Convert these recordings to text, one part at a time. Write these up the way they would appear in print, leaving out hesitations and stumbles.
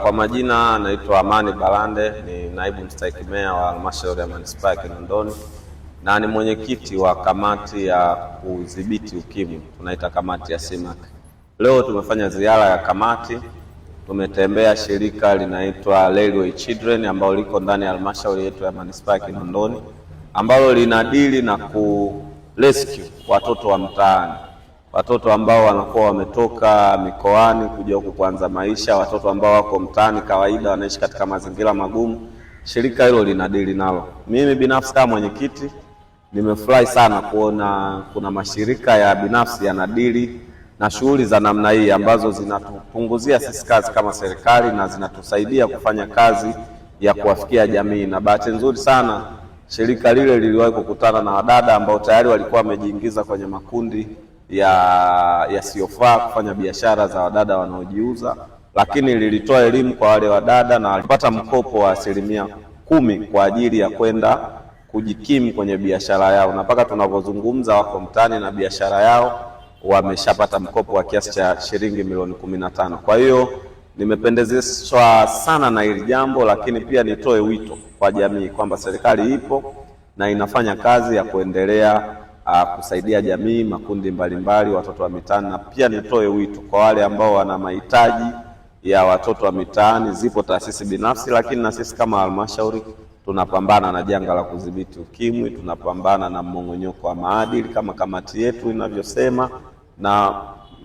Kwa majina naitwa Amani Balande, ni naibu mstahiki meya wa halmashauri ya manispaa ya Kinondoni na ni mwenyekiti wa kamati ya kudhibiti ukimwi, tunaita kamati ya CIMAC. Leo tumefanya ziara ya kamati, tumetembea shirika linaitwa Railway Children ambalo liko ndani ya halmashauri yetu ya manispaa ya Kinondoni, ambalo linadili na rescue watoto wa mtaani, watoto ambao wanakuwa wametoka mikoani kuja huku kuanza maisha, watoto ambao wako mtaani kawaida wanaishi katika mazingira magumu. Shirika hilo linadili nalo. Mimi binafsi kama mwenyekiti nimefurahi sana kuona kuna mashirika ya binafsi yanadili na shughuli za namna hii ambazo zinatupunguzia sisi kazi kama serikali na zinatusaidia kufanya kazi ya kuwafikia jamii. Na bahati nzuri sana shirika lile liliwahi kukutana na wadada ambao tayari walikuwa wamejiingiza kwenye makundi yasiyofaa kufanya biashara za wadada wanaojiuza, lakini lilitoa elimu kwa wale wadada na walipata mkopo wa 10% kwa ajili ya kwenda kujikimu kwenye biashara yao, na mpaka tunavyozungumza wako mtaani na biashara yao, wameshapata mkopo wa kiasi cha shilingi milioni 15. Kwa hiyo nimependezeshwa sana na hili jambo, lakini pia nitoe wito kwa jamii kwamba serikali ipo na inafanya kazi ya kuendelea kusaidia jamii, makundi mbalimbali, watoto wa mitaani. Na pia nitoe wito kwa wale ambao wana mahitaji ya watoto wa mitaani. Zipo taasisi binafsi, lakini na sisi kama halmashauri tunapambana na janga la kudhibiti ukimwi, tunapambana na mmong'onyoko wa maadili kama kamati yetu inavyosema, na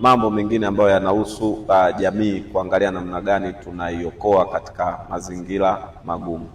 mambo mengine ambayo yanahusu jamii, kuangalia namna gani tunaiokoa katika mazingira magumu.